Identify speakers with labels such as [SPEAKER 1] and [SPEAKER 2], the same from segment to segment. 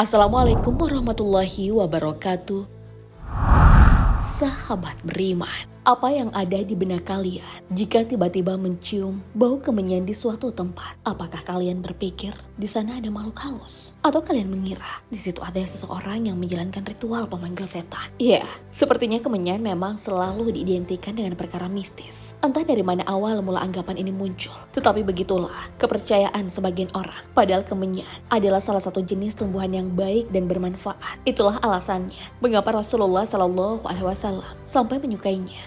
[SPEAKER 1] Assalamualaikum warahmatullahi wabarakatuh. Sahabat beriman, apa yang ada di benak kalian jika tiba-tiba mencium bau kemenyan di suatu tempat? Apakah kalian berpikir di sana ada makhluk halus? Atau kalian mengira di situ ada seseorang yang menjalankan ritual pemanggil setan? Ya, sepertinya kemenyan memang selalu diidentikan dengan perkara mistis. Entah dari mana awal mula anggapan ini muncul, tetapi begitulah kepercayaan sebagian orang. Padahal kemenyan adalah salah satu jenis tumbuhan yang baik dan bermanfaat. Itulah alasannya mengapa Rasulullah SAW sampai menyukainya.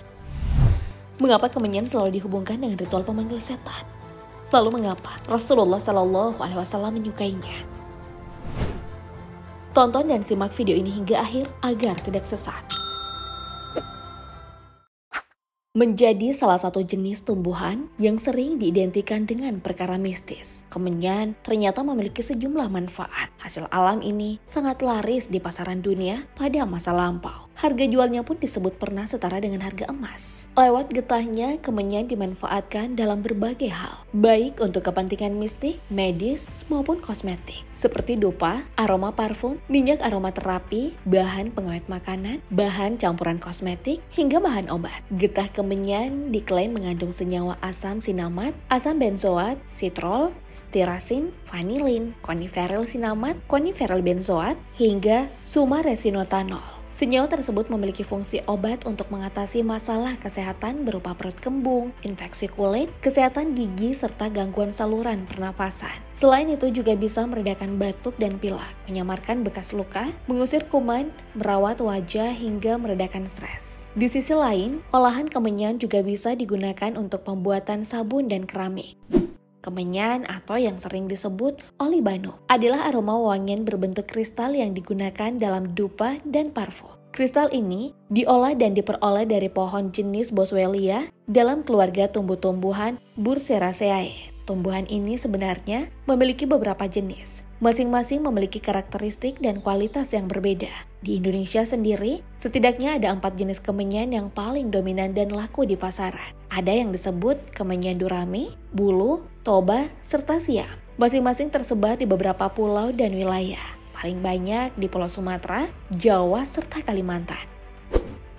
[SPEAKER 1] Mengapa kemenyan selalu dihubungkan dengan ritual pemanggil setan? Lalu mengapa Rasulullah SAW menyukainya? Tonton dan simak video ini hingga akhir agar tidak sesat. Menjadi salah satu jenis tumbuhan yang sering diidentikan dengan perkara mistis, kemenyan ternyata memiliki sejumlah manfaat. Hasil alam ini sangat laris di pasaran dunia pada masa lampau. Harga jualnya pun disebut pernah setara dengan harga emas. Lewat getahnya, kemenyan dimanfaatkan dalam berbagai hal, baik untuk kepentingan mistik, medis, maupun kosmetik, seperti dupa, aroma parfum, minyak aromaterapi, bahan pengawet makanan, bahan campuran kosmetik, hingga bahan obat. Getah kemenyan diklaim mengandung senyawa asam sinamat, asam benzoat, sitrol, stirasin, vanilin, coniferyl sinamat, coniferyl benzoat, hingga sumaresinotanol. Senyawa tersebut memiliki fungsi obat untuk mengatasi masalah kesehatan berupa perut kembung, infeksi kulit, kesehatan gigi, serta gangguan saluran pernapasan. Selain itu juga bisa meredakan batuk dan pilek, menyamarkan bekas luka, mengusir kuman, merawat wajah, hingga meredakan stres. Di sisi lain, olahan kemenyan juga bisa digunakan untuk pembuatan sabun dan keramik. Kemenyan atau yang sering disebut olibano adalah aroma wangian berbentuk kristal yang digunakan dalam dupa dan parfum. Kristal ini diolah dan diperoleh dari pohon jenis Boswellia dalam keluarga tumbuh-tumbuhan Burseraceae. Tumbuhan ini sebenarnya memiliki beberapa jenis. Masing-masing memiliki karakteristik dan kualitas yang berbeda. Di Indonesia sendiri, setidaknya ada 4 jenis kemenyan yang paling dominan dan laku di pasaran. Ada yang disebut kemenyan durami, bulu, toba, serta siam. Masing-masing tersebar di beberapa pulau dan wilayah. Paling banyak di Pulau Sumatera, Jawa, serta Kalimantan.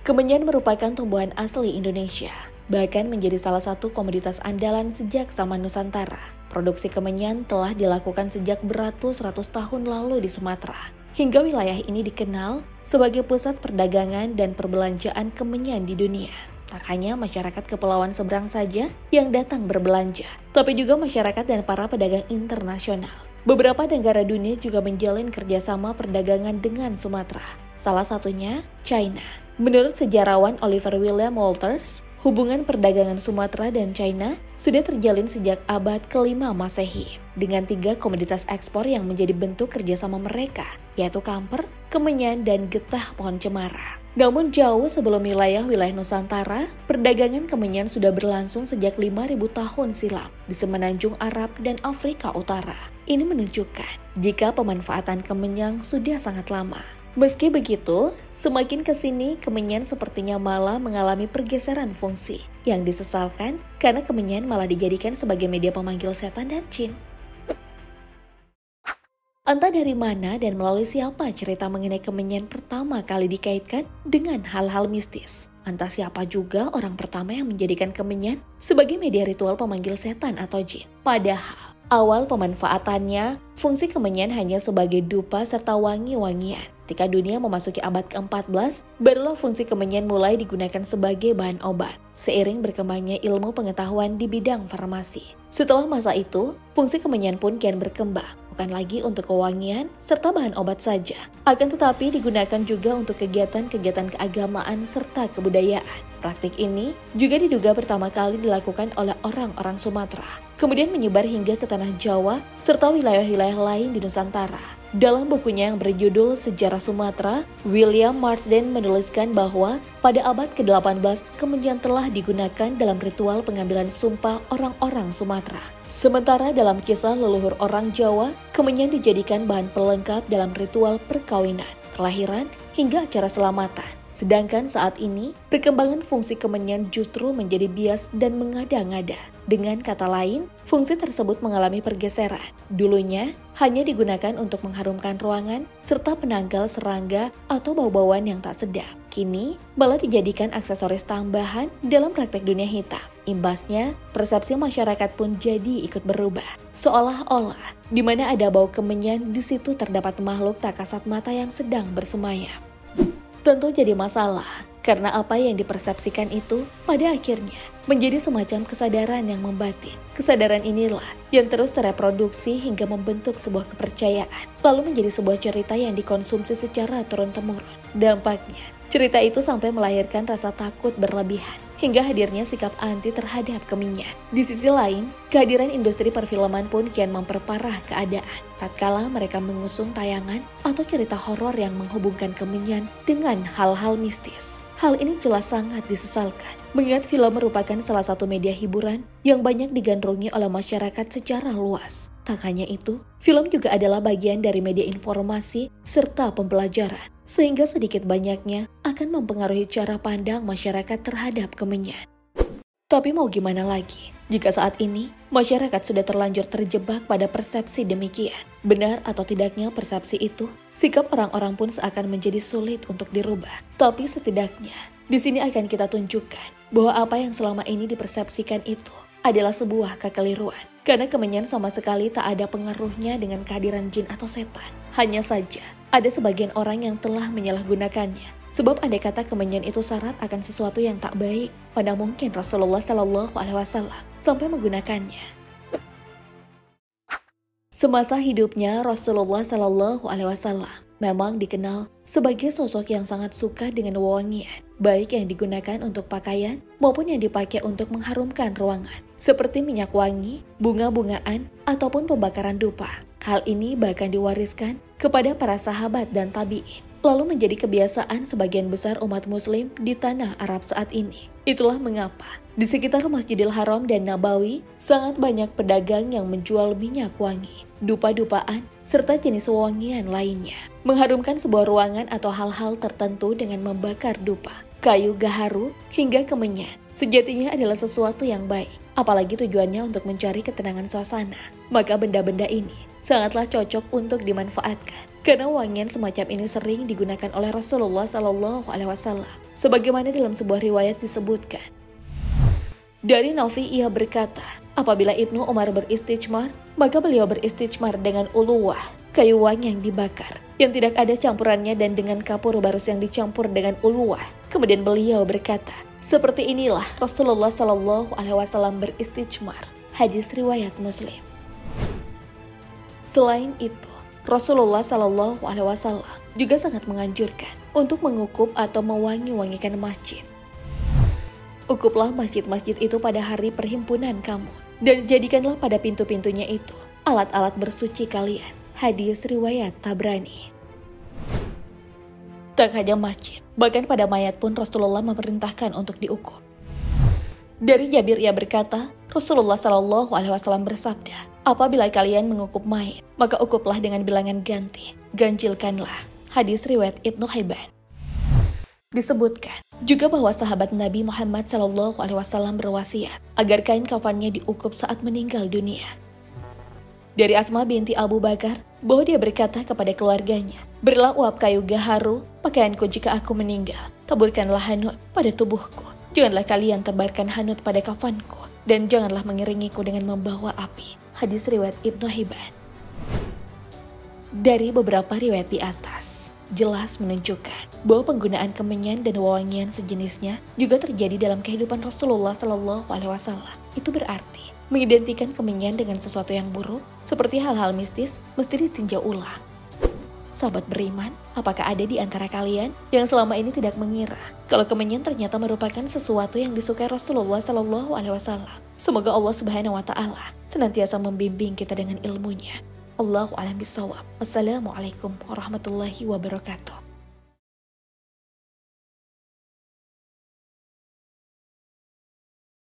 [SPEAKER 1] Kemenyan merupakan tumbuhan asli Indonesia, bahkan menjadi salah satu komoditas andalan sejak zaman Nusantara. Produksi kemenyan telah dilakukan sejak beratus-ratus tahun lalu di Sumatera. Hingga wilayah ini dikenal sebagai pusat perdagangan dan perbelanjaan kemenyan di dunia. Tak hanya masyarakat kepulauan seberang saja yang datang berbelanja, tapi juga masyarakat dan para pedagang internasional. Beberapa negara dunia juga menjalin kerjasama perdagangan dengan Sumatera, salah satunya China. Menurut sejarawan Oliver William Walters, hubungan perdagangan Sumatera dan China sudah terjalin sejak abad ke-5 Masehi dengan 3 komoditas ekspor yang menjadi bentuk kerjasama mereka, yaitu kamper, kemenyan, dan getah pohon cemara. Namun jauh sebelum wilayah-wilayah Nusantara, perdagangan kemenyan sudah berlangsung sejak 5.000 tahun silam di semenanjung Arab dan Afrika Utara. Ini menunjukkan jika pemanfaatan kemenyan sudah sangat lama. Meski begitu, semakin kesini kemenyan sepertinya malah mengalami pergeseran fungsi yang disesalkan karena kemenyan malah dijadikan sebagai media pemanggil setan dan jin. Entah dari mana dan melalui siapa cerita mengenai kemenyan pertama kali dikaitkan dengan hal-hal mistis. Entah siapa juga orang pertama yang menjadikan kemenyan sebagai media ritual pemanggil setan atau jin. Padahal, awal pemanfaatannya, fungsi kemenyan hanya sebagai dupa serta wangi-wangian. Ketika dunia memasuki abad ke-14, barulah fungsi kemenyan mulai digunakan sebagai bahan obat, seiring berkembangnya ilmu pengetahuan di bidang farmasi. Setelah masa itu, fungsi kemenyan pun kian berkembang, bukan lagi untuk kewangian serta bahan obat saja, akan tetapi digunakan juga untuk kegiatan-kegiatan keagamaan serta kebudayaan. Praktik ini juga diduga pertama kali dilakukan oleh orang-orang Sumatera, kemudian menyebar hingga ke tanah Jawa serta wilayah-wilayah lain di Nusantara. Dalam bukunya yang berjudul Sejarah Sumatera, William Marsden menuliskan bahwa pada abad ke-18 kemenyan telah digunakan dalam ritual pengambilan sumpah orang-orang Sumatera. Sementara dalam kisah leluhur orang Jawa, kemenyan dijadikan bahan pelengkap dalam ritual perkawinan, kelahiran, hingga acara selamatan. Sedangkan saat ini, perkembangan fungsi kemenyan justru menjadi bias dan mengada-ngada. Dengan kata lain, fungsi tersebut mengalami pergeseran. Dulunya hanya digunakan untuk mengharumkan ruangan serta penanggal serangga atau bau-bauan yang tak sedap. Kini malah dijadikan aksesoris tambahan dalam praktek dunia hitam. Imbasnya, persepsi masyarakat pun jadi ikut berubah. Seolah-olah di mana ada bau kemenyan, di situ terdapat makhluk tak kasat mata yang sedang bersemayam. Tentu jadi masalah, karena apa yang dipersepsikan itu pada akhirnya menjadi semacam kesadaran yang membatin. Kesadaran inilah yang terus tereproduksi hingga membentuk sebuah kepercayaan, lalu menjadi sebuah cerita yang dikonsumsi secara turun-temurun. Dampaknya, cerita itu sampai melahirkan rasa takut berlebihan, hingga hadirnya sikap anti terhadap kemenyan. Di sisi lain, kehadiran industri perfilman pun kian memperparah keadaan. Tatkala mereka mengusung tayangan atau cerita horor yang menghubungkan kemenyan dengan hal-hal mistis. Hal ini jelas sangat disesalkan, mengingat film merupakan salah satu media hiburan yang banyak digandrungi oleh masyarakat secara luas. Tak hanya itu, film juga adalah bagian dari media informasi serta pembelajaran, sehingga sedikit banyaknya akan mempengaruhi cara pandang masyarakat terhadap kemenyan. Tapi mau gimana lagi, jika saat ini masyarakat sudah terlanjur terjebak pada persepsi demikian. Benar atau tidaknya persepsi itu, sikap orang-orang pun seakan menjadi sulit untuk dirubah. Tapi setidaknya, di sini akan kita tunjukkan bahwa apa yang selama ini dipersepsikan itu adalah sebuah kekeliruan. Karena kemenyan sama sekali tak ada pengaruhnya dengan kehadiran jin atau setan. Hanya saja, ada sebagian orang yang telah menyalahgunakannya. Sebab andai kata kemenyan itu syarat akan sesuatu yang tak baik, mana mungkin Rasulullah SAW sampai menggunakannya. Semasa hidupnya, Rasulullah SAW memang dikenal sebagai sosok yang sangat suka dengan wewangian, baik yang digunakan untuk pakaian maupun yang dipakai untuk mengharumkan ruangan, seperti minyak wangi, bunga-bungaan, ataupun pembakaran dupa. Hal ini bahkan diwariskan kepada para sahabat dan tabi'in, lalu menjadi kebiasaan sebagian besar umat muslim di tanah Arab saat ini. Itulah mengapa di sekitar Masjidil Haram dan Nabawi sangat banyak pedagang yang menjual minyak wangi, dupa-dupaan, serta jenis wewangian lainnya. Mengharumkan sebuah ruangan atau hal-hal tertentu dengan membakar dupa, kayu gaharu, hingga kemenyan sejatinya adalah sesuatu yang baik, apalagi tujuannya untuk mencari ketenangan suasana. Maka benda-benda ini sangatlah cocok untuk dimanfaatkan, karena wangian semacam ini sering digunakan oleh Rasulullah SAW. Sebagaimana dalam sebuah riwayat disebutkan, dari Nafi ia berkata, apabila Ibnu Umar beristijmar, maka beliau beristijmar dengan uluwah, kayu wangi yang dibakar, yang tidak ada campurannya, dan dengan kapur barus yang dicampur dengan uluwah. Kemudian beliau berkata, seperti inilah Rasulullah SAW beristijmar. Hadis riwayat Muslim. Selain itu, Rasulullah SAW juga sangat menganjurkan untuk mengukup atau mewangi-wangikan masjid. Ukuplah masjid-masjid itu pada hari perhimpunan kamu, dan jadikanlah pada pintu-pintunya itu alat-alat bersuci kalian. Hadis riwayat Tabrani. Tak hanya masjid, bahkan pada mayat pun Rasulullah memerintahkan untuk diukup. Dari Jabir ia berkata, Rasulullah SAW bersabda, apabila kalian mengukup mayat, maka ukuplah dengan bilangan ganti, ganjilkanlah. Hadis riwayat Ibnu Hibban. Disebutkan juga bahwa sahabat Nabi Muhammad SAW berwasiat agar kain kafannya diukup saat meninggal dunia. Dari Asma binti Abu Bakar, bahwa dia berkata kepada keluarganya, berilah uap kayu gaharu pakaianku jika aku meninggal, taburkanlah hanut pada tubuhku, janganlah kalian tebarkan hanut pada kafanku, dan janganlah mengiringiku dengan membawa api. Hadis riwayat Ibnu Hibban. Dari beberapa riwayat di atas, jelas menunjukkan bahwa penggunaan kemenyan dan wewangian sejenisnya juga terjadi dalam kehidupan Rasulullah SAW. Itu berarti mengidentikan kemenyan dengan sesuatu yang buruk, seperti hal-hal mistis, mesti ditinjau ulang. Sahabat beriman, apakah ada di antara kalian yang selama ini tidak mengira kalau kemenyan ternyata merupakan sesuatu yang disukai Rasulullah SAW? Semoga Allah Subhanahu wa Ta'ala senantiasa membimbing kita dengan ilmunya. Allahu a'lam bishawab. Wassalamualaikum warahmatullahi wabarakatuh.